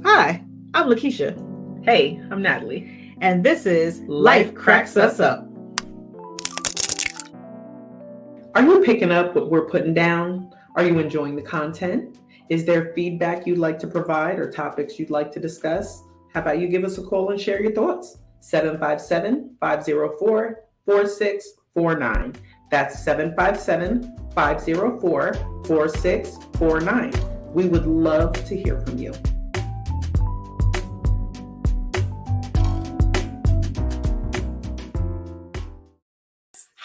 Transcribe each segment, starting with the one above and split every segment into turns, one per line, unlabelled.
Hi, I'm LaKeshia,
Hey, I'm Natalie.
and this is
Life Cracks Us Up. Are you picking up what we're putting down? Are you enjoying the content? Is there feedback you'd like to provide or topics you'd like to discuss? How about you give us a call and share your thoughts? 757-504-4649. That's 757-504-4649. We would love to hear from you.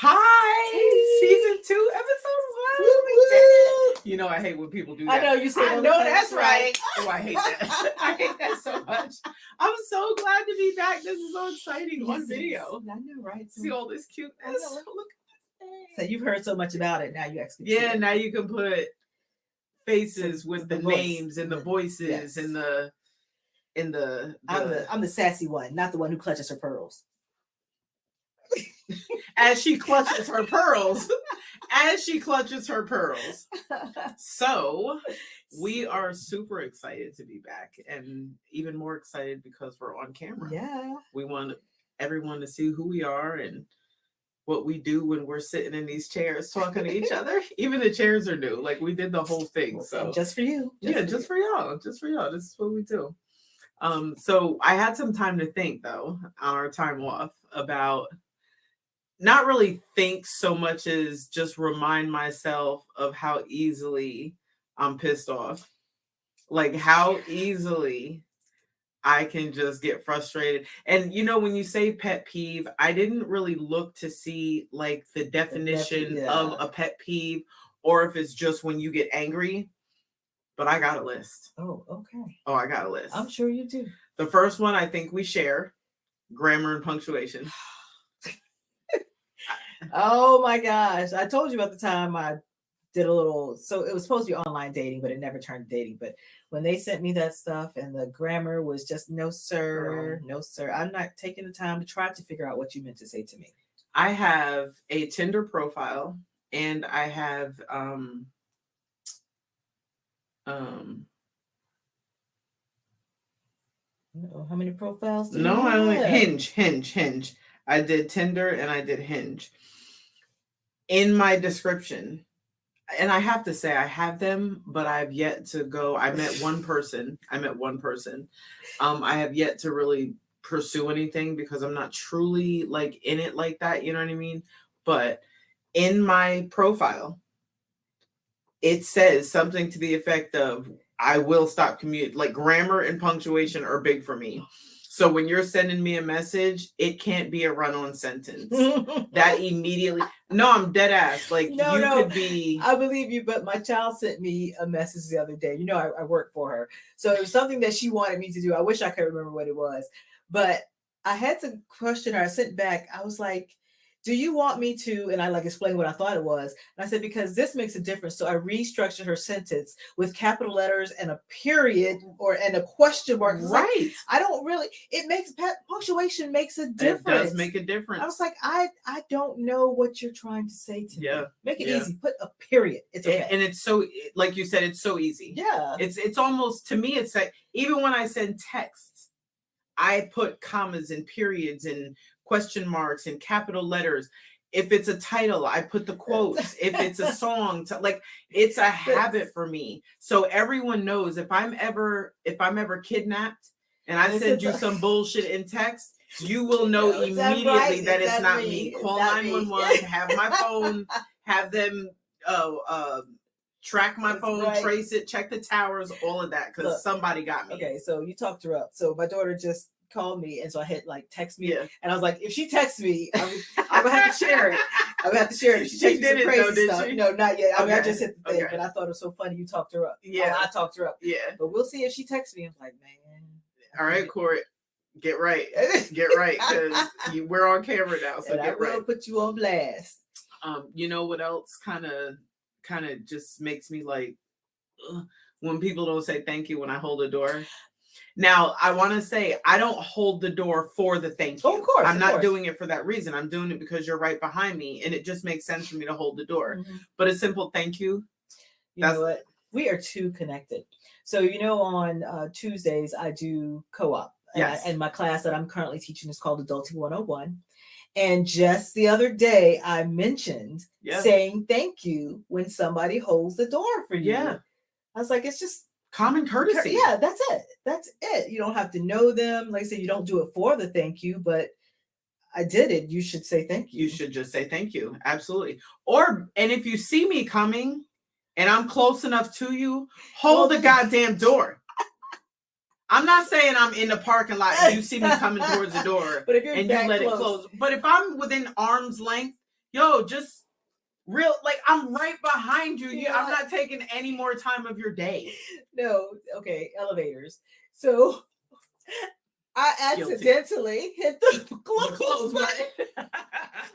Hi, season 2, episode 1. We did it. You know I hate when people do that.
I know you say.
I know that's right. Oh, I hate that. I hate that so much. I'm so glad to be back. This is so exciting on video.
I know, right?
See all this cuteness. Look.
So you've heard so much about it. Now you actually.
Yeah, now you can put faces with the names and the voices
yes.
and the.
I'm the sassy one, not the one who clutches her pearls.
As she clutches her pearls. So we are super excited to be back, and even more excited because we're on camera.
Yeah.
We want everyone to see who we are and what we do when we're sitting in these chairs talking to each other. Even the chairs are new. Like, we did the whole thing. So
just for you.
Just for y'all. This is what we do. So I had some time to think, though, on our time off, about not really think so much as just remind myself of how easily I'm pissed off. Like, how easily I can just get frustrated. And, you know, when you say pet peeve, I didn't really look to see, like, the definition of a pet peeve, or if it's just when you get angry. But I got a list.
Oh, okay.
Oh, I got a list.
I'm sure you do.
The first one I think we share, grammar and punctuation.
Oh my gosh. I told you about the time I did a little, so it was supposed to be online dating, but it never turned dating. But when they sent me that stuff and the grammar was just no sir, no sir. I'm not taking the time to try to figure out what you meant to say to me.
I have a Tinder profile, and I have
how many profiles do you have?
I only Hinge. I did Tinder and I did Hinge. In my description, and I have to say I have them, but I've yet to go. I met one person. I have yet to really pursue anything because I'm not truly like in it like that. You know what I mean? But in my profile, it says something to the effect of, I will stop commute. Like, grammar and punctuation are big for me. So when you're sending me a message, it can't be a run-on sentence. That immediately. No, I'm dead ass. Like, could be.
I believe you, but my child sent me a message the other day. You know, I work for her. So it was something that she wanted me to do. I wish I could remember what it was. But I had to question her. I sent back. I was like, do you want me to? And I explained what I thought it was. And I said, because this makes a difference. So I restructured her sentence with capital letters and a period and a question mark.
Right.
I don't really, punctuation makes a difference.
It does make a difference.
I was like, I don't know what you're trying to say to me. Make it easy. Put a period. It's okay.
And it's so, like you said, it's so easy.
Yeah.
It's almost, to me, it's like, even when I send texts, I put commas and periods and question marks and capital letters. If it's a title, I put the quotes. If it's a song, it's a habit for me. So everyone knows if I'm ever kidnapped and I send you some bullshit in text, you will know immediately that it's not me. Call 911, have my phone, have them track my phone, trace it, check the towers, all of that, because somebody got me.
Okay, so you talked her up. So my daughter just called me, and so I hit text me, and I was like, if she texts me, I'm gonna have to share it. I'm gonna have to share it. If she texts me some crazy stuff. No, not yet. I mean, I just hit the thing, but I thought it was so funny. You talked her up.
Yeah,
I talked her up.
Yeah,
but we'll see if she texts me. I'm like, man.
All right, Court, get right, because we're on camera now, so get right.
I will put you on blast.
You know what else kind of just makes me like, when people don't say thank you when I hold the door. Now, I want to say, I don't hold the door for the thank you.
Oh, of course.
I'm not doing it for that reason. I'm doing it because you're right behind me, and it just makes sense for me to hold the door. Mm-hmm. But a simple thank you.
You know what? we are too connected. So, on Tuesdays, I do co-op.
Yes.
And my class that I'm currently teaching is called Adulting 101. And just the other day, I mentioned saying thank you when somebody holds the door for you.
Yeah.
I was like, it's just
common courtesy.
Yeah, that's it. That's it. You don't have to know them. Like I said, you don't do it for the thank you, but I did it. You should say thank you.
You should just say thank you. Absolutely. And if you see me coming and I'm close enough to you, hold the goddamn door. I'm not saying I'm in the parking lot and you see me coming towards the door
but if you're
and you let it close. But if I'm within arm's length, just I'm right behind you. Yeah. I'm not taking any more time of your day.
No. Okay. Elevators. So I accidentally hit the close button.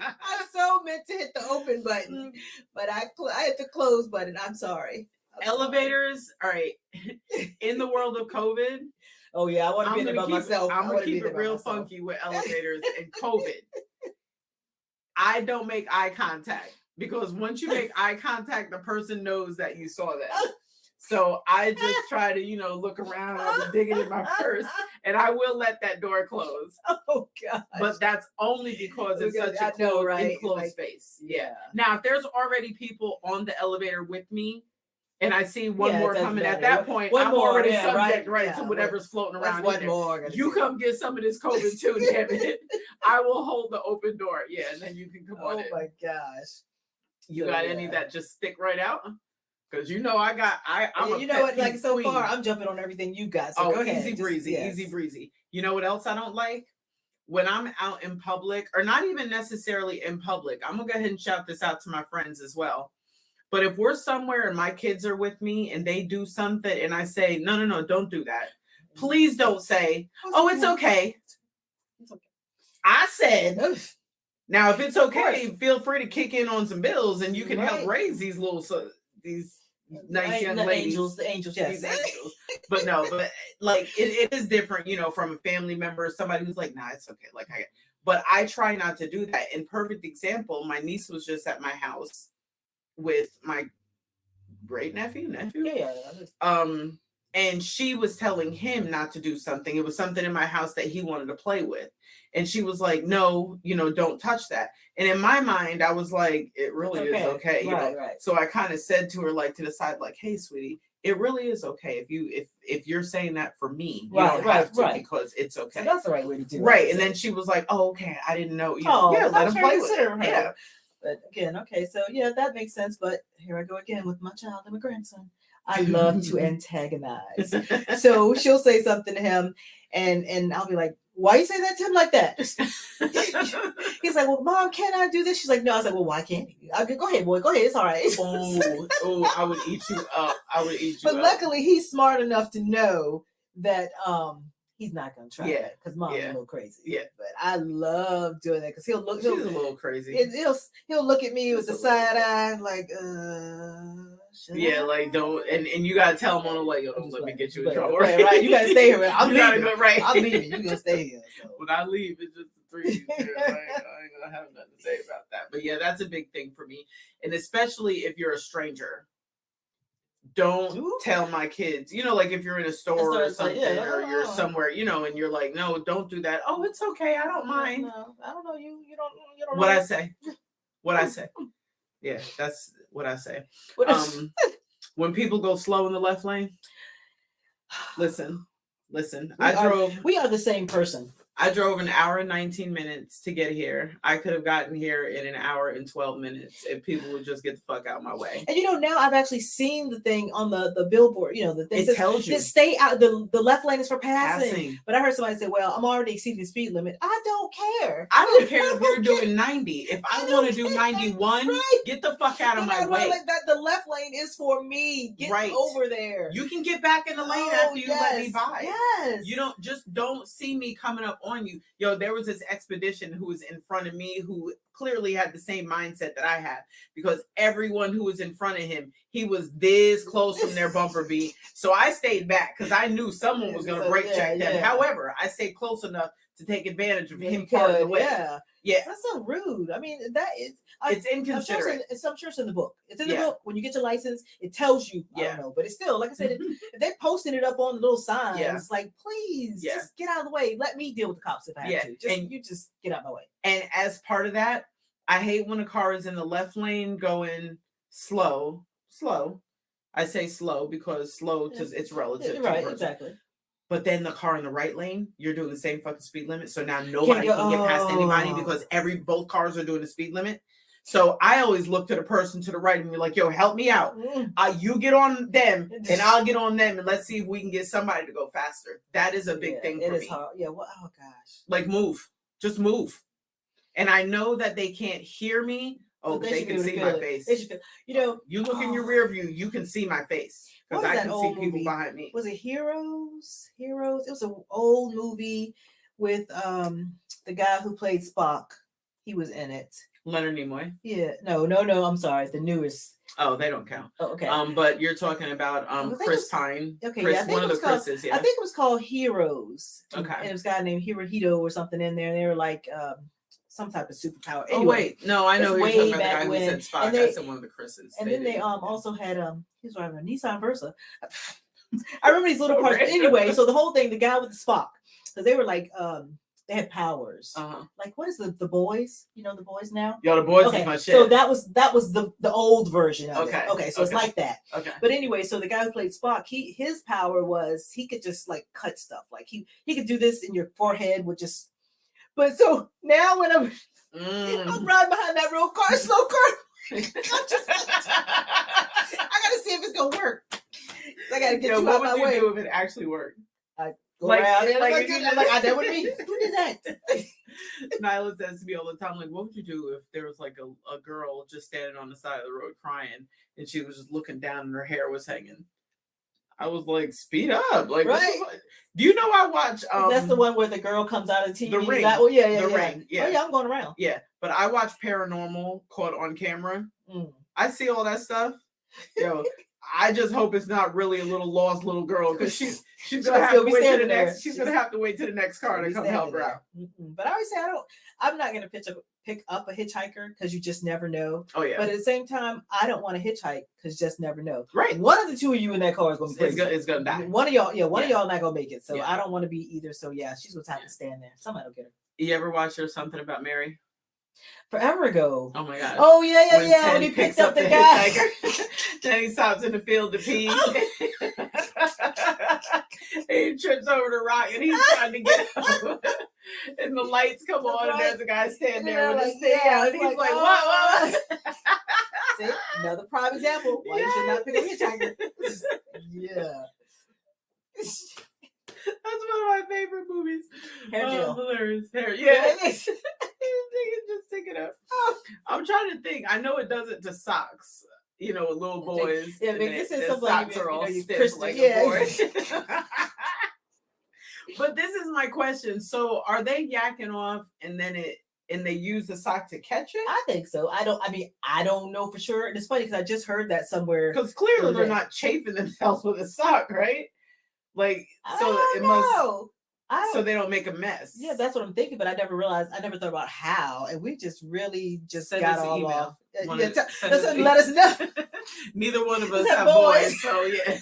I so meant to hit the open button, but I hit the close button. I'm sorry.
Elevators, all right. In the world of COVID.
Oh yeah, I want to be there by myself.
I'm gonna keep it real funky with elevators and COVID. I don't make eye contact because once you make eye contact, the person knows that you saw that. So I just try to, look around. I'm digging in my purse, and I will let that door close.
Oh God!
But that's only because it's such a enclosed space. Yeah. Now, if there's already people on the elevator with me, and I see one more coming at that point, I'm already subject to whatever's floating around.
One more.
You come get some of this COVID too, damn it. I will hold the open door. Yeah, and then you can come on in.
Oh my gosh.
You got any that just stick right out? Because I'm
what? Like so queen. Far, I'm jumping on everything you got. So go ahead.
Easy breezy, easy breezy. You know what else I don't like? When I'm out in public, or not even necessarily in public, I'm gonna go ahead and shout this out to my friends as well. But if we're somewhere and my kids are with me and they do something and I say, no, don't do that. Please don't say, oh, it's okay. It's okay. I said, now if it's okay, feel free to kick in on some bills and you can help raise these nice young ladies.
The angels, yes.
These angels. But no, it is different, from a family member, somebody who's like, nah, it's okay. But I try not to do that. And perfect example, my niece was just at my house with my great nephew.
Yeah.
And she was telling him not to do something. It was something in my house that he wanted to play with. And she was like, no, don't touch that. And in my mind, I was like, it really is okay.
Right.
So I kind of said to her, to the side, hey, sweetie, it really is okay. If you're saying that for me, you don't have to because it's okay.
So that's the right way to do it.
Right. And then she was like, oh, okay. I didn't know. Let him play with it. Yeah.
But again, okay, so that makes sense. But here I go again with my child and my grandson. I love to antagonize. So she'll say something to him, and I'll be like, "Why you say that to him like that?" He's like, "Well, Mom, can I do this?" She's like, "No." I was like, "Well, why can't you?" I'll go ahead, boy. Go ahead. It's all right.
Oh, I would eat you up.
But luckily, he's smart enough to know that he's not gonna try that because Mom's a little crazy.
Yeah,
but I love doing that because he'll
She's a little crazy.
He'll look at me with the side eye like,
don't and you gotta tell him on the way, don't let me get you in trouble.
Right? You gotta stay here. I'm leaving. I'm leaving. You gonna stay here. So.
When I leave, it's just the three of you. I ain't gonna have nothing to say about that. But yeah, that's a big thing for me, and especially if you're a stranger. Don't tell my kids, if you're in a store or something, or you're somewhere, and you're like, no, don't do that. Oh, it's okay. I don't mind.
No, I don't know. You don't
what I say. Yeah, that's what I say. When people go slow in the left lane, listen.
We are the same person.
I drove an hour and 19 minutes to get here. I could have gotten here in an hour and 12 minutes if people would just get the fuck out of my way.
And now I've actually seen the thing on the billboard, the thing
it tells you.
Stay out, the left lane is for passing. But I heard somebody say, well, I'm already exceeding the speed limit. I don't care.
I don't care if you're doing 90. If I want to do 91, get the fuck out of my way.
Like that, the left lane is for me. Get over there.
You can get back in the lane after you let me by.
Yes.
You don't see me coming up on you. There was this expedition who was in front of me who clearly had the same mindset that I had, because everyone who was in front of him, he was this close from their bumper beat. So I stayed back because I knew someone was going to brake check them. However, I stayed close enough to take advantage of him part of the way. Yeah.
That's so rude. I mean, that is
It's inconsiderate.
I'm sure it's in the book. It's in the
Yeah.
book. When you get your license, it tells you. I
Yeah.
don't know, but it's still, like I said, if they're posting it up on the little signs,
Yeah.
like, please
Yeah.
just get out of the way. Let me deal with the cops if I have
Yeah.
to. Just
And-
you just get out of my way.
And as part of that, I hate when a car is in the left lane going slow. I say slow because slow it's relative.
Right, exactly.
But then the car in the right lane, you're doing the same fucking speed limit. So now nobody can get past anybody because both cars are doing the speed limit. So I always look to the person to the right and be like, yo, help me out. You get on them and I'll get on them and let's see if we can get somebody to go faster. That is a big thing for me.
It is hard. Yeah, well, oh gosh.
Like move. Just move. And I know that they can't hear me. Oh, but they can see my face.
They should feel,
you look in your rear view, you can see my face. Because I can see people behind me.
Was it Heroes? It was an old movie with the guy who played Spock. He was in it.
Leonard Nimoy.
Yeah. No. I'm sorry. The newest.
Oh, they don't count.
Oh, okay.
But you're talking about Chris Pine.
Okay.
Chris, one of the Chris's. Yeah.
I think it was called Heroes.
Okay.
And it was a guy named Hirohito or something in there. And they were like some type of superpower.
Anyway, oh wait, no, I know you're talking about the guy who said Spock. That's one of the Chris's.
And then they also had he was driving a Nissan Versa. I remember these little parts. Anyway, so the whole thing, the guy with the Spock, because they were like they had powers. Like what is the boys? You know the boys now?
Yo, the boys is my shit.
So that was the old version of it. Okay, so it's like that.
Okay.
But anyway, so the guy who played Spock, his power was he could just like cut stuff. Like he could do this in your forehead with just. But so now when I'm riding behind that real car, slow car, I gotta see if it's gonna work. I gotta get you out of my way.
What would you do if it actually worked?
I go around and like that would be. Who did that?
Nyla says to me all the time, like, what would you do if there was like a girl just standing on the side of the road crying and she was just looking down and her hair was hanging? I was like, speed up. Like,
right.
Do you know I watch
that's the one where the girl comes out of TV.
The Ring.
The
Ring. Yeah.
Oh yeah, I'm going around.
Yeah. But I watch Paranormal Caught on Camera. I see all that stuff. Yo, I just hope it's not really a little lost little girl because she's gonna have to wait to the next. She's gonna have to wait to the next car to come help her out.
But I always say I'm not gonna pick up a hitchhiker because you just never know.
Oh yeah.
But at the same time, I don't want to hitchhike because you just never know.
Right.
One of the two of you in that car is gonna be crazy.
It's gonna die.
One of y'all, one of y'all not gonna make it. So I don't want to be either. So yeah, she's gonna have to stand there. Somebody will get her.
You ever watch There's Something About Mary?
Forever ago.
Oh my god.
Oh yeah. When he picks up the guy.
Then he stops in the field to pee. He trips over the rock and he's trying to get up. And the lights come on and there's a guy standing there with his thing out. And he's like, what?
See, another prime example. Why you should not pick up a hitchhiker. Yeah.
That's one of my favorite movies.
Hair gel.
Hilarious. Yeah. Just stick it up. I'm trying to think. I know it does it to socks. Little boys.
Yeah, this is something
socks are all stiff like a board. But this is my question. So are they yakking off and then they use the sock to catch it?
I think so. I don't know for sure. And it's funny because I just heard that somewhere.
Because clearly they're not chafing themselves with a sock, right? Like, so it must. So they don't make a mess.
Yeah, that's what I'm thinking, but I never thought about how, and we just really
send
got
us
all
email.
off.
Let
us know.
Neither one of us have boys, so yeah.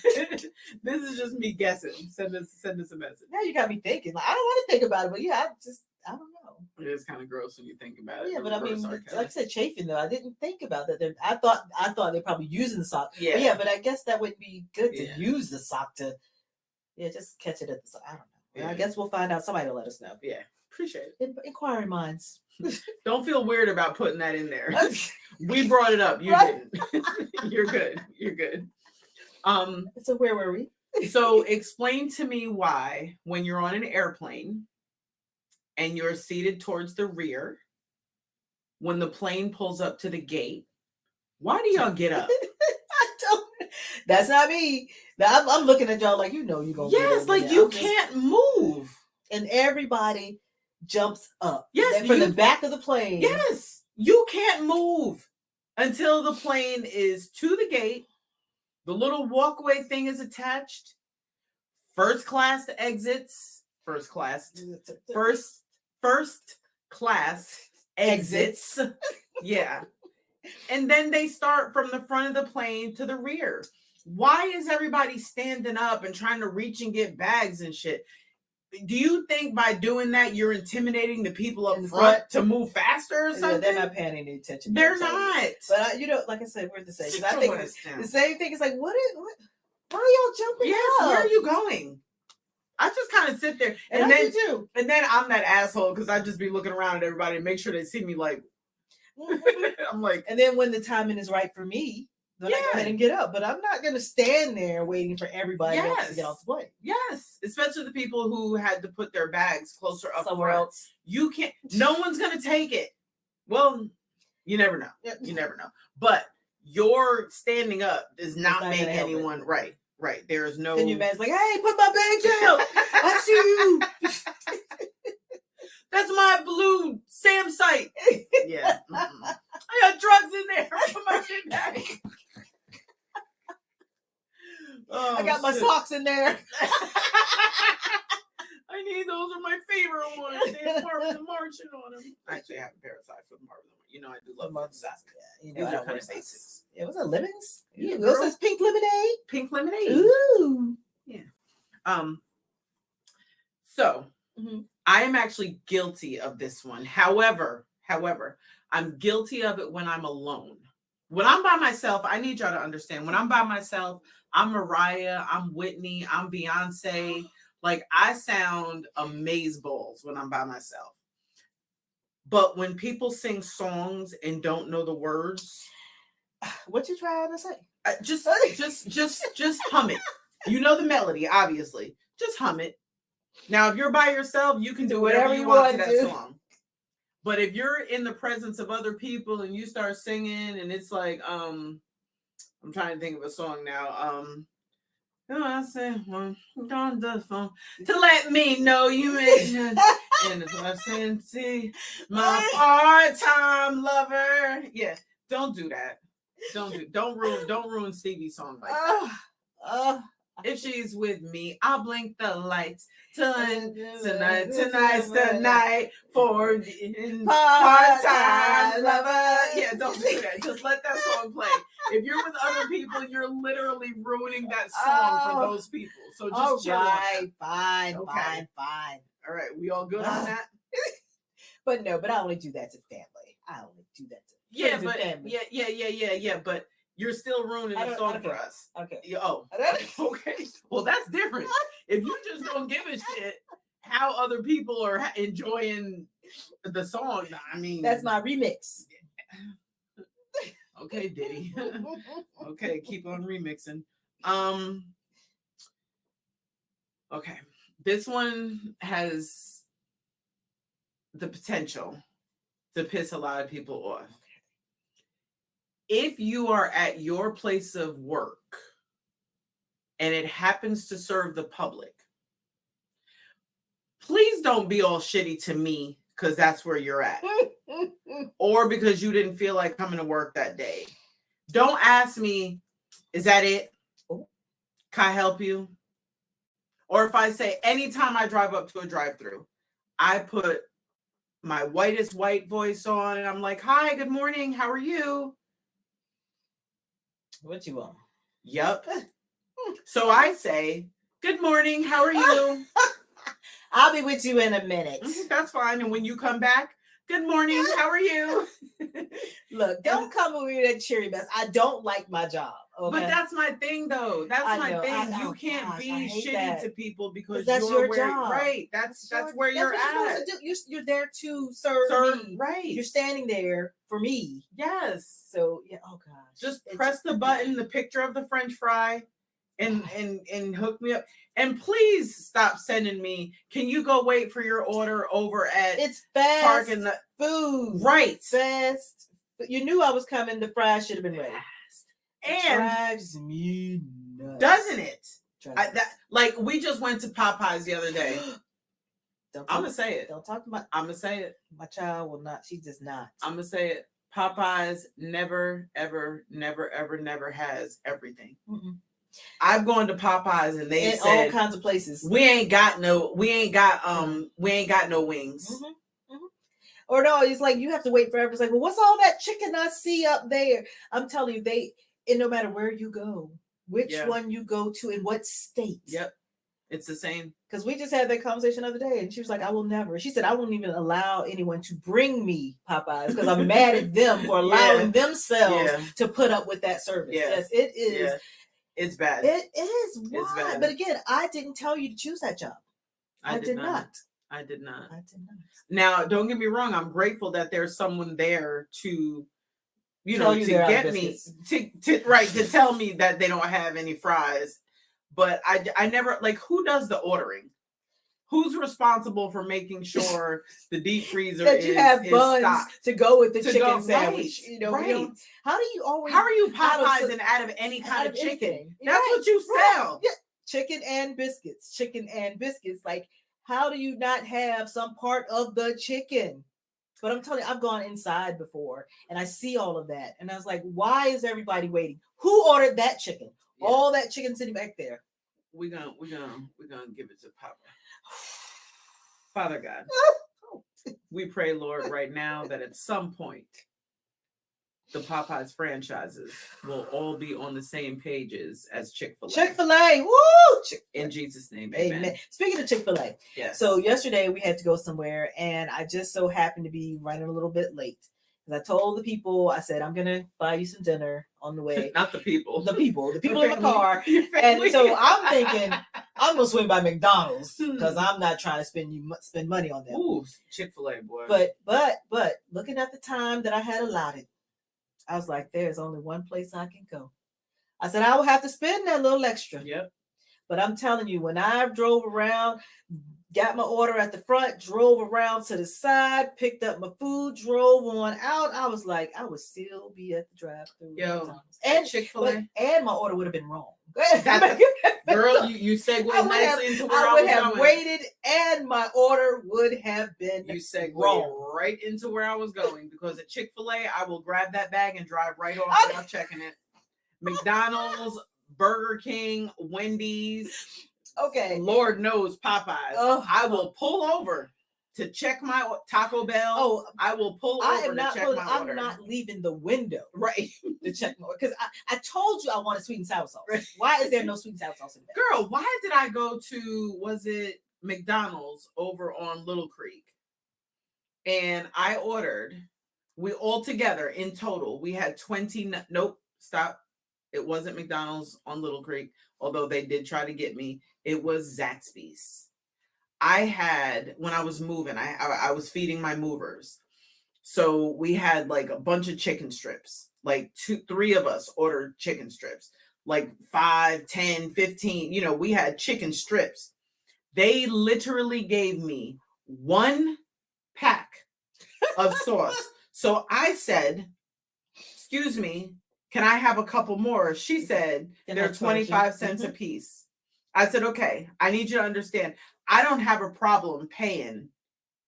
This is just me guessing. Send us a message.
Now you got me thinking. Like, I don't want to think about it, but yeah, I don't know.
It is kind of gross when you think about it.
Yeah, but I mean, like I said, chafing though. I didn't think about that. I thought they're probably using the sock.
Yeah,
but I guess that would be good to use the sock to. Yeah, just catch it at the sock. I don't know. Yeah. I guess we'll find out. Somebody will let us know.
Yeah, appreciate it.
Inquiring minds.
Don't feel weird about putting that in there. We brought it up. You didn't. You're good. You're good.
So where were we?
So explain to me why, when you're on an airplane and you're seated towards the rear, when the plane pulls up to the gate, why do y'all get up?
That's not me. I'm looking at y'all like, you're gonna.
Yes, like you can't move,
and everybody jumps up.
Yes,
from the back of the plane.
Yes, you can't move until the plane is to the gate. The little walkway thing is attached. First class exits. First class exits. Yeah. And then they start from the front of the plane to the rear. Why is everybody standing up and trying to reach and get bags and shit? Do you think by doing that you're intimidating the people up front to move faster or something?
Yeah, they're not paying any attention.
They're not.
But like I said, we're the same. I think the same thing is like, what? Why are y'all jumping up?
Where are you going? I just kind of sit there, and then I'm that asshole because I just be looking around at everybody and make sure they see me. Like, I'm like,
and then when the timing is right for me, then I go ahead and get up. But I'm not going to stand there waiting for everybody else to get off the plane.
Yes, especially the people who had to put their bags closer up
somewhere else.
You can't. No one's going to take it. Well, you never know. You never know. But your standing up does not make anyone right. Right. There is no.
Can you imagine? Like, hey, put my bag down. I see you.
That's my blue Sam site. Yeah. I got drugs in there. Put my shit back.
I got my socks in there.
I need those are my favorite ones. They have Marvin marching on them. I actually have a pair of socks with Marvin. You know, I do love Marvin socks.
Yeah, you know, I kind of basics. Yeah, what's that? Lemons?
Yeah,
what's this pink lemonade?
Pink lemonade.
Ooh.
Yeah. So I am actually guilty of this one. However, I'm guilty of it when I'm alone. When I'm by myself, I need y'all to understand. When I'm by myself, I'm Mariah, I'm Whitney, I'm Beyonce. Like, I sound amazeballs when I'm by myself. But when people sing songs and don't know the words,
what you trying to say?
Just hum it. You know the melody, obviously. Just hum it. Now, if you're by yourself, you can do whatever you want to that song. But if you're in the presence of other people and you start singing, and it's like, I'm trying to think of a song now. I said, on the phone to let me know you mentioned, and if I sent see my part-time lover. Yeah, don't do that. Don't ruin Stevie's song like that. If she's with me, I'll blink the lights. Tonight's the night for part-time lover. Yeah, don't do that. Just let that song play. If you're with other people, you're literally ruining that song for those people. So just chill.
Fine. All
right, we all good on that?
But I only do that to family. I only do that to family.
Yeah. But you're still ruining the song for us.
Okay.
Okay. Well, that's different. If you just don't give a shit how other people are enjoying the song, I mean,
that's my remix.
Okay, Diddy. Okay, keep on remixing. Okay. This one has the potential to piss a lot of people off. If you are at your place of work and it happens to serve the public, please don't be all shitty to me because that's where you're at. Or because you didn't feel like coming to work that day. Don't ask me, is that it? Can I help you? Or if I say, anytime I drive up to a drive-thru, I put my whitest white voice on and I'm like, hi, good morning, how are you?
What you want?
Yep. So I say, good morning, how are you?
I'll be with you in a minute.
That's fine. And when you come back, good morning, how are you?
Look, don't come with me that cheery mess. I don't like my job. Okay?
But that's my thing, though. That's my thing. You can't be shitty to people because
that's your job.
Right. That's where you're at.
You're there to serve me.
Right.
You're standing there for me.
Yes.
So yeah. Oh gosh.
Just press the button, the picture of the French fry, and hook me up. And please stop sending me. Can you go wait for your order over at?
It's fast
parking the
food.
Right.
Fast. You knew I was coming. The fries should have been ready.
And
drives me nuts.
Doesn't it? Like we just went to Popeyes the other day. I'm gonna say it.
Don't talk about.
I'm gonna say it.
My child will not. She does not.
I'm gonna say it. Popeyes never, ever, never, ever, never has everything. Mm-mm. I've gone to Popeyes and they said
all kinds of places.
We ain't got no wings.
Mm-hmm. Mm-hmm. Or no, it's like you have to wait forever. It's like, well, what's all that chicken I see up there? I'm telling you, and no matter where you go, which one you go to, in what state.
Yep. It's the same.
Because we just had that conversation the other day, and she was like, I will never. She said, I won't even allow anyone to bring me Popeyes because I'm mad at them for allowing themselves to put up with that service. Yes, it is.
Yeah. It's bad.
It is. Why? But again, I didn't tell you to choose that job. I did not.
I did not.
I did not.
Now, don't get me wrong. I'm grateful that there's someone there to, to get me to tell me that they don't have any fries. But I never, like, who does the ordering? Who's responsible for making sure the deep freezer
that you have buns
stocked
to go with the chicken sandwich?
Right.
How do you always?
How are you Popeyes out of any kind of chicken? That's what you sell.
Yeah. Chicken and biscuits. Chicken and biscuits. Like, how do you not have some part of the chicken? But I'm telling you, I've gone inside before and I see all of that, and I was like, why is everybody waiting? Who ordered that chicken? Yeah. All that chicken sitting back there.
We're gonna give it to Papa. Father God, we pray, Lord, right now that at some point the Popeyes franchises will all be on the same pages as Chick-fil-A.
Chick-fil-A, woo!
In Jesus' name,
amen. Speaking of Chick-fil-A,
yes.
So yesterday we had to go somewhere, and I just so happened to be running a little bit late. I told the people, I said, I'm going to buy you some dinner on the way.
Not the people.
The people in my car. And so I'm thinking, I'm going to swing by McDonald's because I'm not trying to spend money on them.
Ooh, Chick-fil-A, boy.
But looking at the time that I had allotted, I was like, there's only one place I can go. I said, I will have to spend that little extra.
Yep.
But I'm telling you, when I drove around, got my order at the front, drove around to the side, picked up my food, drove on out, I was like, I would still be at the drive-thru.
Yo,
and
Chick-fil-A,
and my order would have been wrong.
Girl, you segued nicely into where I would have
waited, and my order would have been
you segued
wrong.
Right into where I was going, because at Chick-fil-A, I will grab that bag and drive right off without checking it. McDonald's, Burger King, Wendy's.
Okay.
Lord knows Popeyes. I will pull over to check my Taco Bell. I will pull over to check my order.
I'm not leaving the window.
Right.
To check my order. Because I told you I wanted sweet and sour sauce. Right. Why is there no sweet and sour sauce in there?
Girl, why did I go to, was it McDonald's over on Little Creek? And I ordered, we all together in total, we had 20, nope, stop. It wasn't McDonald's on Little Creek, although they did try to get me. It was Zaxby's. I had, when I was moving, I was feeding my movers. So we had like a bunch of chicken strips, like 3 of us ordered chicken strips, like 5, 10, 15, we had chicken strips. They literally gave me 1 pack of sauce. So I said, excuse me, can I have a couple more? She said, they're 25 cents a piece. I said, okay, I need you to understand. I don't have a problem paying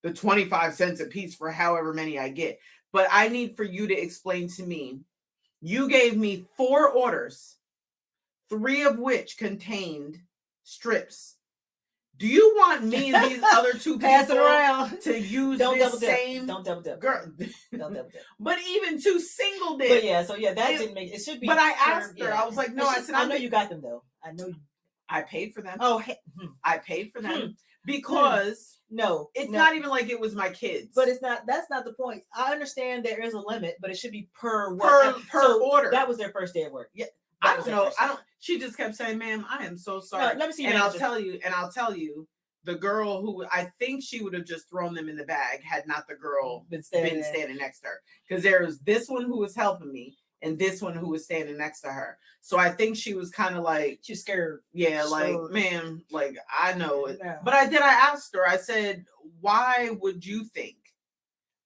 the 25 cents a piece for however many I get. But I need for you to explain to me. You gave me 4 orders, 3 of which contained strips. Do you want me and these other 2
pass
people
it around
to use
don't
this same?
Don't double dip.
Girl.
Don't double dip.
But even 2 single dip.
But yeah, so yeah, that didn't make it should be.
But I asked her, I was like, no, I said,
I know you got them though. I know you.
I paid for them.
Oh,
I paid for them because
no,
it's not even like it was my kids.
But it's not. That's not the point. I understand there is a limit, but it should be per
order.
That was their first day at work.
Yeah, I don't know. I don't. She just kept saying, "Ma'am, I am so sorry."
No, let me see.
And I'll tell you, the girl who I think she would have just thrown them in the bag had not the girl been standing next to her, because there was this one who was helping me and this one who was standing next to her. So I think she was kind of like,
she's scared.
Yeah, like, ma'am, like, I know it. Yeah. But I asked her, I said, why would you think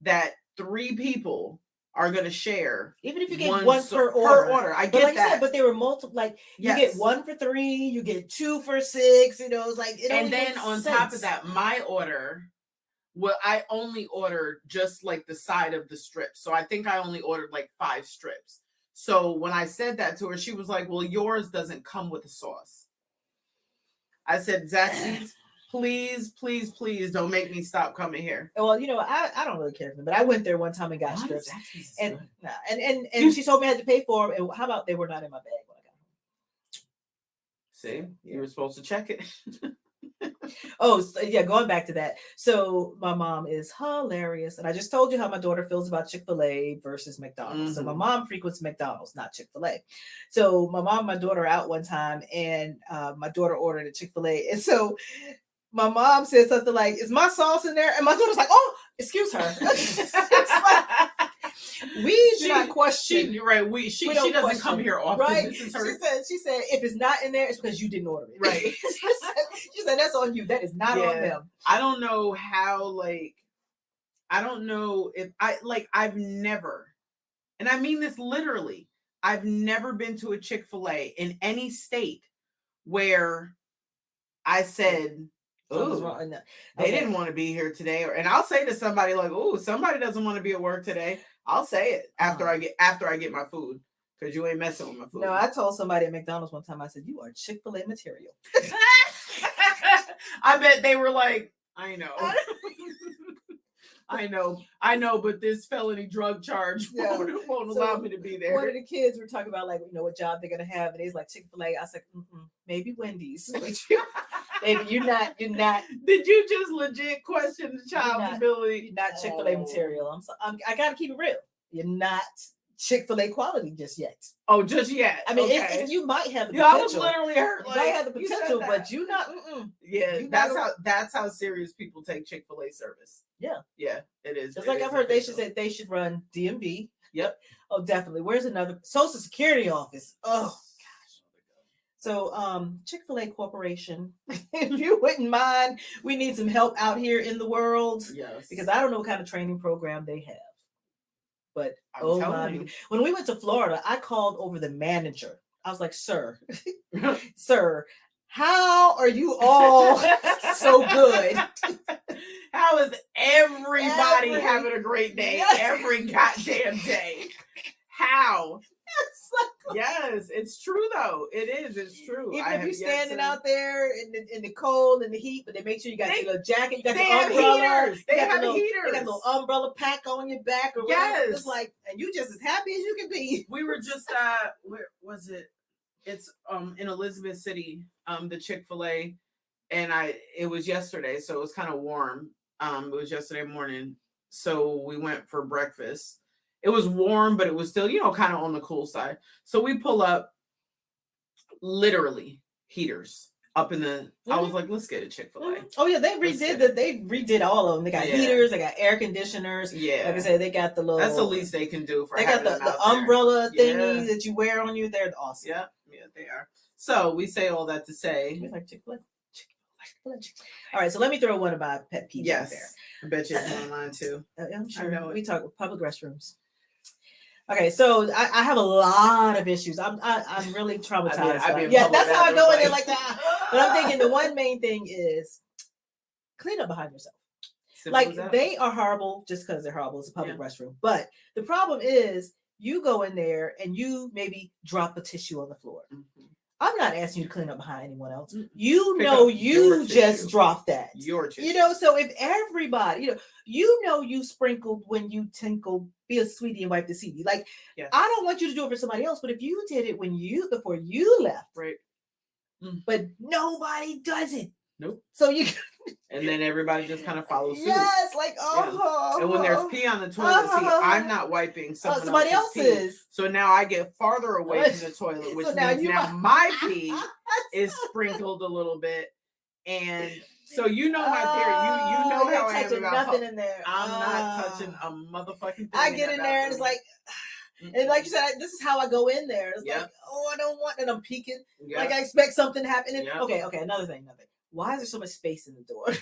that 3 people are going to share?
Even if you get one per order.
I get that.
Said, but they were multiple, like, you get 1 for 3, you get 2 for 6, it's like,
and then on top of that, my order, well, I only ordered just like the side of the strips. So I think I only ordered like 5 strips. So when I said that to her, she was like, well, yours doesn't come with a sauce. I said, Zaxby's, Please, please, please don't make me stop coming here.
Well, I don't really care for them, but I went there one time and got
Why does
strips,
Zaxby's is
and
good?
nah, and she told me I had to pay for them. And how about they were not in my bag when I got
See, you were supposed to check it.
home? Oh, yeah, going back to that. So my mom is hilarious, and I just told you how my daughter feels about Chick-fil-A versus McDonald's. So my
Mhm.
mom frequents McDonald's, not Chick-fil-A. So my mom, and my daughter out one time, and my daughter ordered a Chick-fil-A, and so my mom said something like, "Is my sauce in there?" And my daughter's like, "Oh, excuse her." It's like, we do not question.
She
don't
doesn't
question,
come here often.
right?
This is her.
She said, if it's not in there, it's because you didn't order it.
Right.
she said, that's on you. That is not on them.
I don't know how, I don't know if I've never, and I mean this literally, I've never been to a Chick-fil-A in any state where I said,
Something's
"Ooh,
wrong. No.
they didn't want to be here today," and I'll say to somebody like, "Ooh, somebody doesn't want to be at work today." I'll say it after I get my food, because you ain't messing with my food.
No, I told somebody at McDonald's one time, I said, "You are Chick-fil-A material."
I bet they were like, "I know." I know, but this felony drug charge won't allow me to be there.
One of the kids were talking about what job they're gonna have, and he's like, Chick-fil-A. I was like, maybe Wendy's. Maybe you're not.
Did you just legit question the child's ability?
You're not Chick-fil-A material. I gotta keep it real. You're not Chick-fil-A quality just yet.
Oh, just yet.
I mean,
okay.
you might have the potential.
I was literally hurt.
You might have the potential, but you not.
Yeah, that's how serious people take Chick-fil-A service.
Yeah,
it is.
Just like I've heard, they should run DMV.
Yep.
Oh, definitely. Where's another Social Security office? Oh gosh. So, Chick-fil-A Corporation, if you wouldn't mind, we need some help out here in the world.
Yes.
Because I don't know what kind of training program they have. But
you.
When we went to Florida, I called over the manager. I was like, "Sir, sir, how are you all so good?
How is everybody having a great day every goddamn day? How?" Yes, it's true though. It is. It's true.
Even if you're standing out there in the cold and the heat, but they make sure you got your little jacket, you got your umbrella.
Heaters. They have heaters.
They got a little umbrella pack on your back, or whatever. It's like, and you just as happy as you can be.
We were just where was it? It's in Elizabeth City, the Chick-fil-A, and it was yesterday, so it was kind of warm. It was yesterday morning, so we went for breakfast. It was warm, but it was still, kind of on the cool side. So we pull up, literally heaters up in the. I was like, let's get a Chick-fil-A.
Oh yeah, they redid all of them. They got heaters, they got air conditioners.
Yeah,
like I said, they got the little.
That's the least they can do for.
They got the umbrella thingy that you wear on you. They're awesome.
Yeah, they are. So we say all that to say,
we like Chick-fil-A. All right, so let me throw one of my pet peeves out there.
I bet you it's online too.
I'm sure. I know we talk public restrooms. Okay, so I have a lot of issues. I'm really traumatized. That's how I go in there like that. But I'm thinking the one main thing is clean up behind yourself. Simple they are horrible just because they're horrible. It's a public restroom. But the problem is you go in there and you maybe drop a tissue on the floor. Mm-hmm. I'm not asking you to clean up behind anyone else. You just dropped that.
Your tissue.
So if everybody, you sprinkled when you tinkled, be a sweetie and wipe the CD. I don't want you to do it for somebody else, but if you did it before you left,
right?
But nobody does it.
Nope.
So you.
And then everybody just kind of follows suit.
Yes,
And when there's pee on the toilet seat, I'm not wiping somebody else's pee. So now I get farther away from the toilet, which means now my pee is sprinkled a little bit. And so my theory. You know how I am about
nothing in there.
I'm not touching a motherfucking thing.
I get in there and it's like. And like you said, this is how I go in there. It's like, I don't want, and I'm peeking. Yep. Like I expect something to happen. And, okay, another thing. Why is there so much space in the door?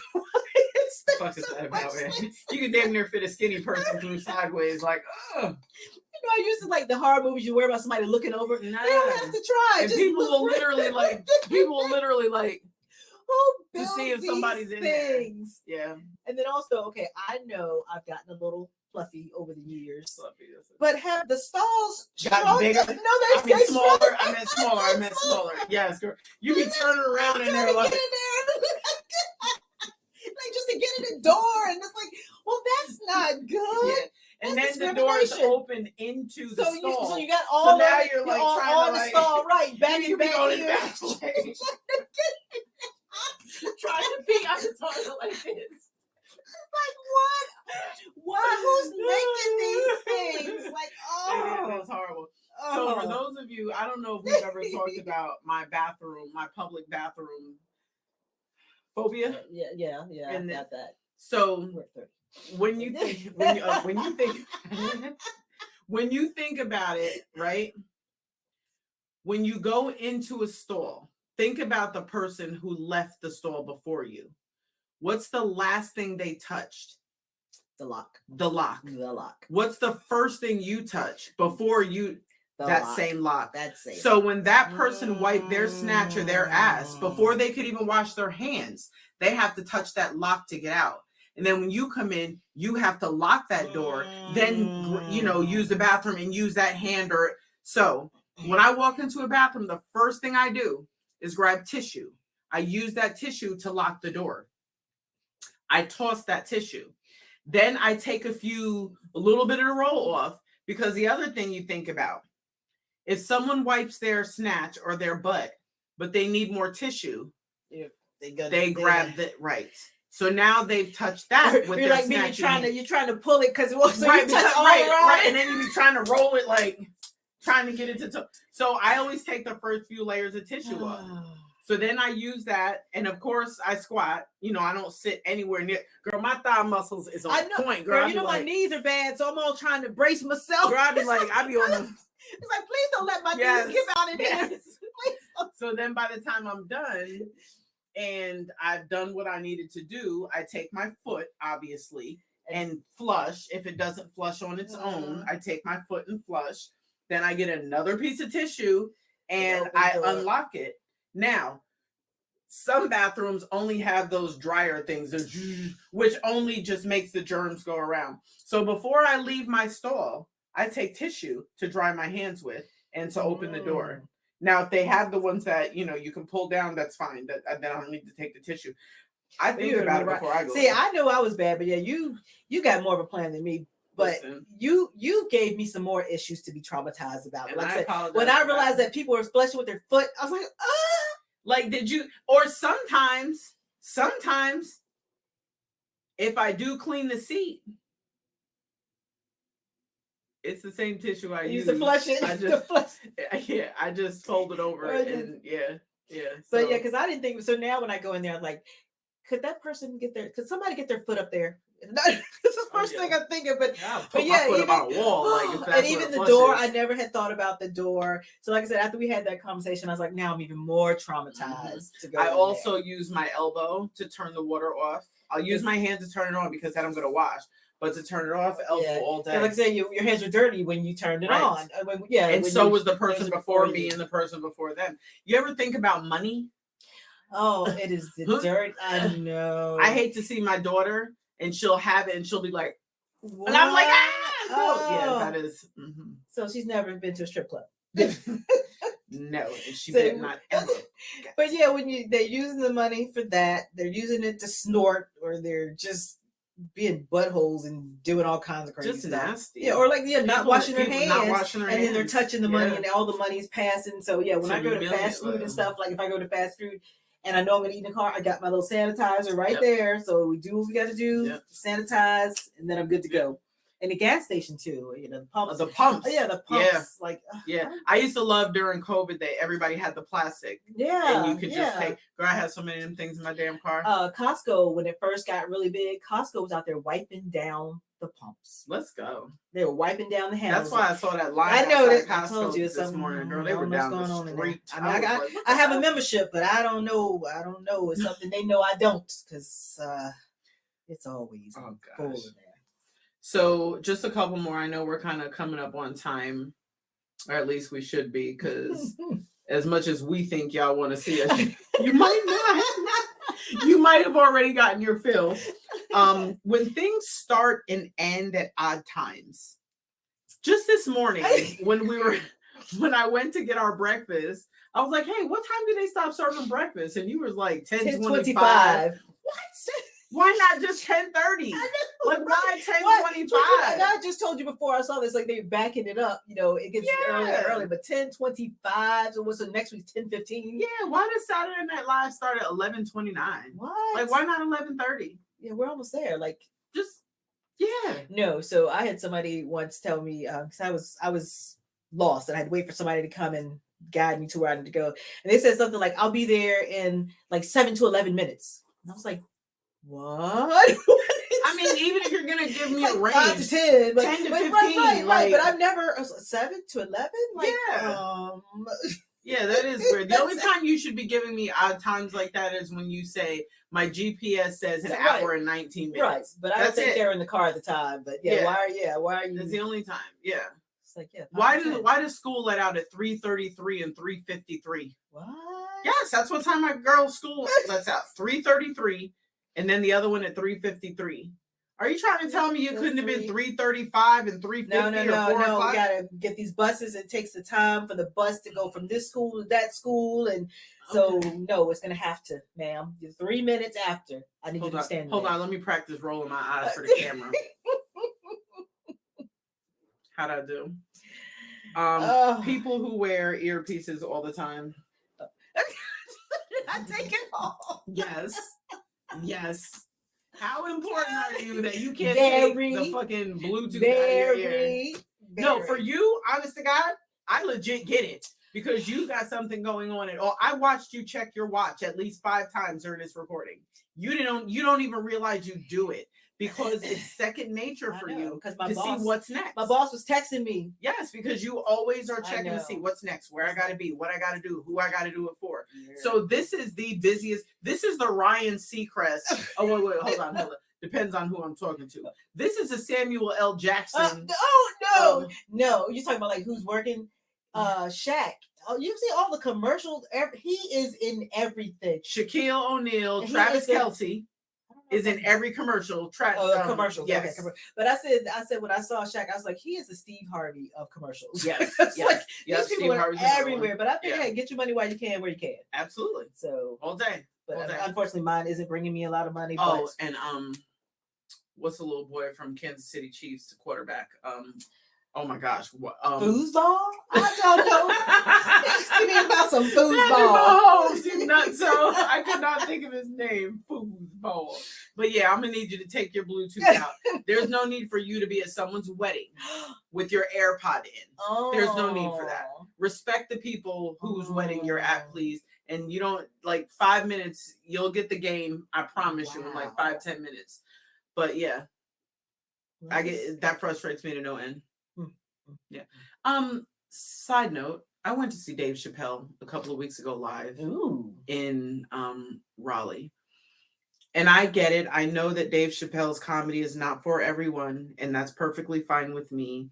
Fuck is that about, man? You can damn near fit a skinny person through sideways, like, ugh.
I used to like the horror movies you worry about somebody looking over. Nah. They don't have to try.
And people will literally like, to see if somebody's in there. Yeah.
And then also, I know I've gotten a little fluffy over the years. But have the stalls
gotten bigger?
No, they're
smaller. I meant smaller. Yes, girl. You be turning around in there like door is
discrimination.
open into the stall.
So you got all
So now
the,
you're like
on,
trying
on
to
the
like
stall, right? Back
you
and
be
back
going
here.
back way. Trying to pee on the toilet like this.
Like what? Why? Who's making these things? Like, oh,
It's horrible. So for those of you, I don't know if we've ever talked about my bathroom, my public bathroom phobia.
Yeah.
And
Got that.
So when you think when you think about it, right? When you go into a stall, think about the person who left the stall before you. What's the last thing they touched?
The lock.
The lock.
The lock.
What's the first thing you touch before you? That same lock.
That same.
So when that person wiped their snatch or their ass before they could even wash their hands, they have to touch that lock to get out. And then when you come in, you have to lock that door, then use the bathroom and use that hand or so. When I walk into a bathroom, the first thing I do is grab tissue. I use that tissue to lock the door. I toss that tissue. Then I take a little bit of the roll off, because the other thing you think about, if someone wipes their snatch or their butt, but they need more tissue, they grab it right. So now they've touched that with
you're
their
like me,
snatch.
you're trying to pull it because it was
right,
right,
and then you be trying to roll it like trying to get it to. So I always take the first few layers of tissue off. So then I use that, and of course I squat. I don't sit anywhere near. Girl, my thigh muscles is on point. Girl,
my knees are bad, so I'm all trying to brace myself.
Girl, I be on the.
It's like, please don't let my knees give out in here.
So then by the time I'm done and I've done what I needed to do, I take my foot, obviously, and flush. If it doesn't flush on its own, I take my foot and flush. Then I get another piece of tissue and I unlock it. Now, some bathrooms only have those dryer things, which only just makes the germs go around. So before I leave my stall, I take tissue to dry my hands with and to open the door. Now, if they have the ones that, you can pull down, that's fine. Then I don't need to take the tissue. I think about it before I go.
See, I knew I was bad, but yeah, you got more of a plan than me. But you gave me some more issues to be traumatized about. Like I said, when I realized that people were splashing with their foot, I was like, ah.
Like, did you? Or sometimes, if I do clean the seat, it's the same tissue I use
to flush it.
I just fold it over and yeah.
So yeah, because I didn't think so. Now when I go in there, I'm like, could somebody get their foot up there? This is the first thing I'm thinking, but yeah,
even on a wall,
and even the door, I never had thought about the door. So like I said, after we had that conversation, I was like, now I'm even more traumatized to go.
I also use my elbow to turn the water off. I'll use my hand to turn it on because then I'm going to wash. But to turn it off, elbow all day.
Like I said, your hands were dirty when you turned it on.
And so was the person before me and the person before them. You ever think about money?
Oh, it is the dirt. I know.
I hate to see my daughter and she'll have it and she'll be like,
what?
And I'm like, yeah, that is. Mm-hmm.
So she's never been to a strip club.
No, and she did not ever.
But yeah, when they're using the money for that, they're using it to snort, or they're just being buttholes and doing all kinds of crazy
just
stuff.
Nasty.
Yeah, or like not washing their hands, and
then
they're touching the money, and all the money's passing. So yeah, when I go to fast food and stuff, like if I go to fast food and I know I'm gonna eat in the car, I got my little sanitizer right there. So we do what we got to do, sanitize, and then I'm good to go. And the gas station too, the pumps.
The pumps.
Oh, yeah, the pumps.
Yeah. I used to love during COVID that everybody had the plastic.
Yeah.
And you could just take. Girl, I had so many of them things in my damn car.
Costco, when it first got really big, Costco was out there wiping down the pumps.
Let's go.
They were wiping down the handles.
That's why I saw that line.
I know that.
Costco
I told you
this morning, girl. They were down the street.
I mean, I have a membership, but I don't know. It's something they know I don't, because it's always full in there.
So just a couple more. I know we're kind of coming up on time, or at least we should be, because as much as we think y'all want to see us, you might not. You might have already gotten your fill. When things start and end at odd times. Just this morning, when I went to get our breakfast, I was like, "Hey, what time did they stop serving breakfast?" And you was like 10:25. What? Why not just 10:30? Like, why 10:25?
And I just told you before I saw this, like they're backing it up. It gets earlier and earlier, but 10:25. So what's the next week's 10:15?
Yeah, why does Saturday Night Live start at 11:29?
What?
Like, why not 11:30?
Yeah, we're almost there. Like,
just yeah.
No, so I had somebody once tell me because I was lost and I had to wait for somebody to come and guide me to where I need to go. And they said something like, "I'll be there in like 7 to 11 minutes." And I was like, "What?"
I mean, even if you're gonna give me a range,
5 to 10,
10 to 15,
right. But I've never 7 to 11. Like,
yeah. Yeah, that is weird. The only time you should be giving me odd times like that is when you say my GPS says an hour and 19 minutes. Right,
but I don't think they're in the car at the time. But why are you?
That's the only time. Yeah.
It's like
Why does school let out at 3:33 and 3:53?
What?
Yes, that's what time my girl's school lets out. 3:33, and then the other one at 3:53. Are you trying to tell me you couldn't have been 3:35 and 3:50 or 4 o'clock?
We gotta get these buses. It takes the time for the bus to go from this school to that school, and so no, it's gonna have to, ma'am. 3 minutes after. I need you to stand.
Hold on, let me practice rolling my eyes for the camera. How'd I do? People who wear earpieces all the time.
I take it off.
Yes. How important are you that you can't take the fucking Bluetooth out of your ear? No, for you, honest to God, I legit get it because you got something going on at all. I watched you check your watch at least 5 times during this recording. You don't even realize you do it because it's second nature for you to see what's next.
My boss was texting me.
Yes, because you always are checking to see what's next, where I got to be, what I got to do, who I got to do it for. Yeah. So this is the busiest. This is the Ryan Seacrest. Oh, wait, hold on. Depends on who I'm talking to. This is a Samuel L. Jackson.
No. You're talking about like who's working? Shaq. Oh, you see all the commercials. He is in everything.
Shaquille O'Neal, Travis Kelce is in every commercial.
Commercials.
Yes.
Okay, but I said when I saw Shaq, I was like, he is the Steve Harvey of commercials.
Yes.
Like, these people are everywhere. But I think, hey, get your money while you can, where you can.
Absolutely.
So
all day.
But unfortunately, mine isn't bringing me a lot of money.
Oh, and what's the little boy from Kansas City Chiefs to quarterback? Oh my gosh.
Foosball? I don't know. Just me about some
foosball. You nutso. I could not think of his name. Foosball. But yeah, I'm gonna need you to take your Bluetooth out. There's no need for you to be at someone's wedding with your AirPod in. There's no need for that. Respect the people whose wedding you're at, please. And you don't 5 minutes, you'll get the game. I promise you in 5-10 minutes. But yeah, I get that frustrates me to no end. Yeah. Side note, I went to see Dave Chappelle a couple of weeks ago live in Raleigh. And I get it. I know that Dave Chappelle's comedy is not for everyone, and that's perfectly fine with me.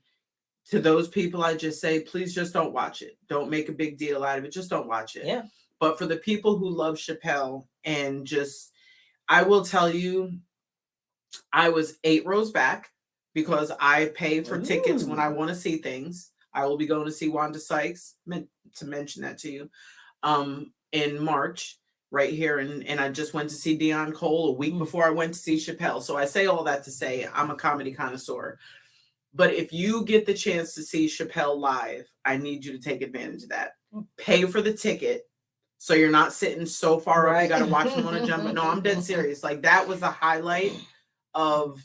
To those people, I just say, please just don't watch it. Don't make a big deal out of it. Just don't watch it.
Yeah.
But for the people who love Chappelle and I will tell you, I was 8 rows back because I pay for tickets when I want to see things. I will be going to see Wanda Sykes, meant to mention that to you, in March right here. And I just went to see Deion Cole a week before I went to see Chappelle. So I say all that to say I'm a comedy connoisseur. But if you get the chance to see Chappelle live, I need you to take advantage of that. Pay for the ticket so you're not sitting so far up. You got to watch him on a jump. But no, I'm dead serious. That was a highlight of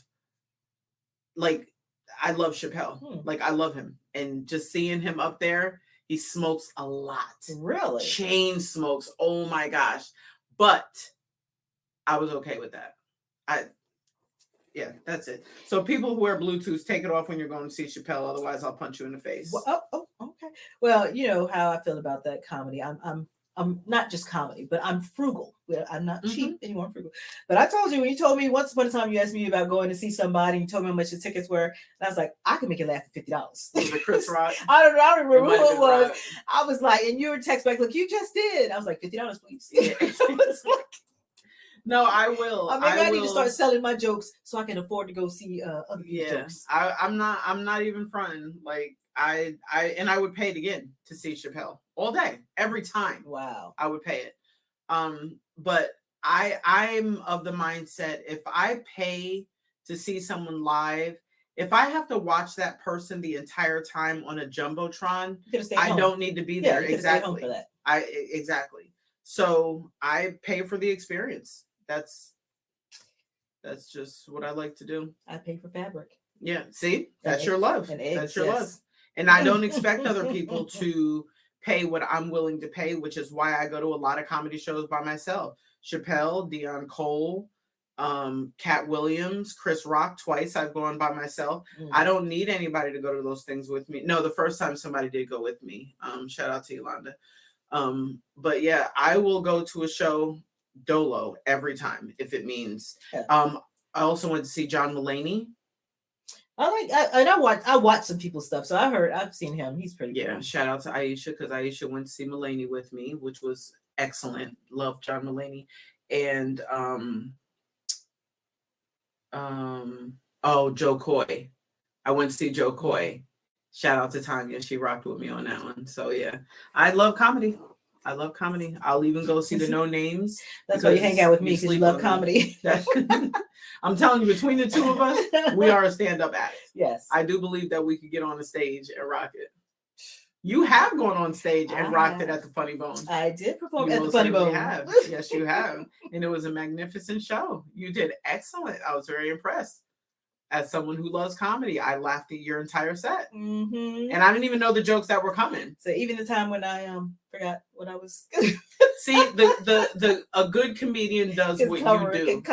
I love Chappelle. I love him. And just seeing him up there, he smokes a lot.
Really?
Chain smokes. Oh my gosh. But I was okay with that. Yeah, that's it. So people who wear Bluetooth, take it off when you're going to see Chappelle. Otherwise, I'll punch you in the face.
Okay. Well, you know how I feel about that comedy. I'm not just comedy, but I'm frugal. I'm not cheap anymore. I'm frugal. But I told you when you told me once upon a time you asked me about going to see somebody. You told me how much the tickets were, and I was like, I can make you laugh for $50.
Was it Chris Rock?
I don't remember who it was. Rock. I was like, and you were text back, look, you just did. I was like, $50, please. Yeah.
No, I will.
Maybe I need to start selling my jokes so I can afford to go see other jokes.
I'm not even fronting. I would pay it again to see Chappelle all day, every time.
Wow.
I would pay it. But I'm of the mindset, if I pay to see someone live, if I have to watch that person the entire time on a jumbotron, I don't need to be there. Exactly. For that. Exactly. So I pay for the experience. That's just what I like to do.
I pay for fabric.
Yeah. See, that's your love. And eggs, that's your love. And I don't expect other people to pay what I'm willing to pay, which is why I go to a lot of comedy shows by myself. Chappelle, Dion Cole, Cat Williams, Chris Rock, twice I've gone by myself. I don't need anybody to go to those things with me. No, the first time somebody did go with me. Shout out to Yolanda. But yeah, I will go to a show dolo every time if it means. I also went to see John Mulaney.
I watch some people's stuff, so I've seen him. He's pretty cool.
Shout out to Aisha, because Aisha went to see Mulaney with me, which was excellent. Love John Mulaney. And Joe Coy. I went to see Joe Coy. Shout out to Tanya. She rocked with me on that one. So yeah. I love comedy. I'll even go see the No Names.
That's why you hang out with me, because you love comedy.
I'm telling you, between the two of us, we are a stand-up act.
Yes.
I do believe that we could get on the stage and rock it. You have gone on stage and rocked it at the Funny Bone.
I did perform at the Funny Bone.
Have. Yes, you have. And it was a magnificent show. You did excellent. I was very impressed. As someone who loves comedy, I laughed at your entire set. Mm-hmm. And I didn't even know the jokes that were coming.
So even the time when I forgot what I was...
See, a good comedian does what you do.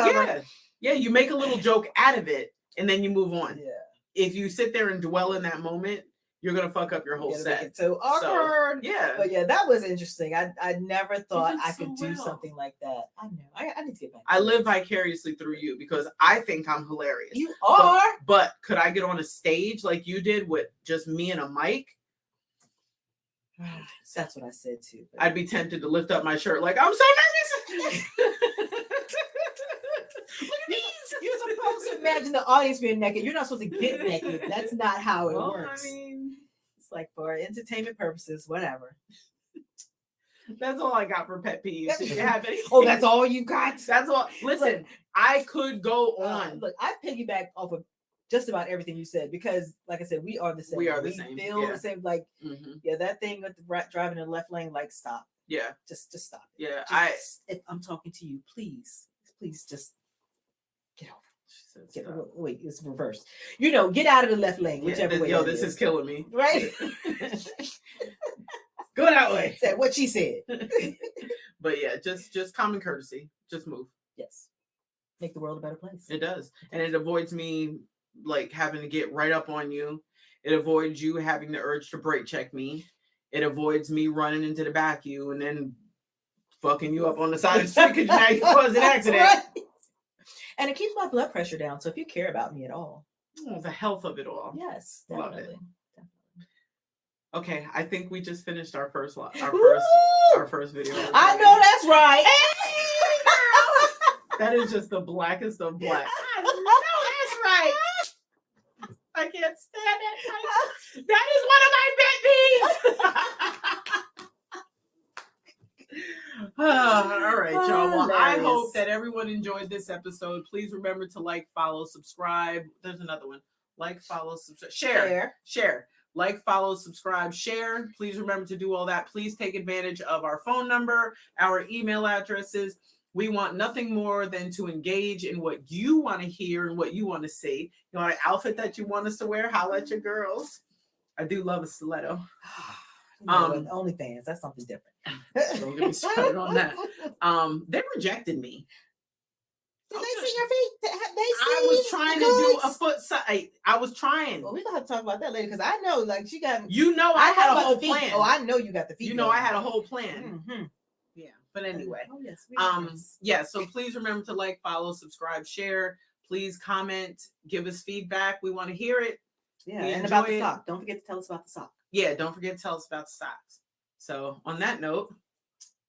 Yeah, you make a little joke out of it, and then you move on. Yeah. If you sit there and dwell in that moment, you're gonna fuck up your whole set.
So awkward.
So, yeah.
But yeah, that was interesting. I never thought I could do something like that. I know. I need to get back.
I live vicariously through you, because I think I'm hilarious.
You are.
But could I get on a stage like you did with just me and a mic?
That's what I said too.
I'd be tempted to lift up my shirt like, I'm so nervous.
You're supposed to imagine the audience being naked. You're not supposed to get naked. That's not how it works. I mean, it's like for entertainment purposes, whatever.
That's all I got for pet peeves. Did you have any?
Oh, that's all you got?
That's all. Listen, I could go on.
Look, I piggyback off of just about everything you said, because, like I said, we are the same.
We are the same.
Feel the same. Like, that thing with the driving in the left lane. Like, stop.
Yeah.
Just stop.
Yeah.
If I'm talking to you, please just. Get over. Wait, it's reversed. Get out of the left lane, whichever way.
This is killing me.
Right?
Go that way.
Said what she said.
But yeah, just common courtesy. Just move.
Yes. Make the world a better place.
It does. And it avoids me like having to get right up on you. It avoids you having the urge to brake check me. It avoids me running into the back of you and then fucking you up on the side of the street because now you caused an accident. Right.
And it keeps my blood pressure down. So if you care about me at all.
The health of it all.
Yes, definitely.
Love it. Okay, I think we just finished our first video.
I know that's right.
That is just the blackest of black. I know that's right. I can't stand it. That is one of my pet peeves. All right, y'all. Well, I hope that everyone enjoyed this episode. Please remember to like, follow, subscribe. There's another one. Like, follow, subscribe, share. Like, follow, subscribe, share. Please remember to do all that. Please take advantage of our phone number, our email addresses. We want nothing more than to engage in what you want to hear and what you want to see. You want an outfit that you want us to wear? Holla at your girls. I do love a stiletto.
OnlyFans, that's something different.
Don't get me started on that. They rejected me.
Did they see your feet?
I was trying to do a foot size. I was trying.
Well, we're gonna have to talk about that later, because I know, like, she got.
I had a whole plan.
Oh, I know you got the feet.
I had a whole plan.
Mm-hmm.
Yeah, but anyway.
Oh yes.
Yeah. So please remember to like, follow, subscribe, share. Please comment, give us feedback. We want to hear it.
Yeah, and about the sock. Don't forget to tell us about the sock.
Yeah, don't forget to tell us about the socks. So on that note,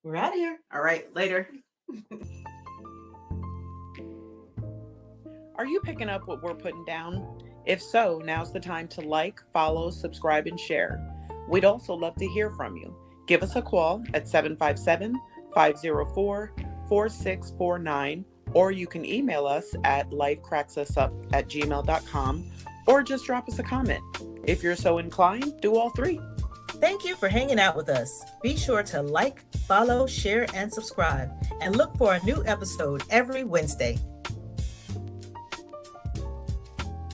we're out of here.
All right, later. Are you picking up what we're putting down? If so, now's the time to like, follow, subscribe, and share. We'd also love to hear from you. Give us a call at 757-504-4669.
4649, or you can email us at lifecracksusup@gmail.com, or just drop us a comment. If you're so inclined, do all three.
Thank you for hanging out with us. Be sure to like, follow, share, and subscribe, and look for a new episode every Wednesday.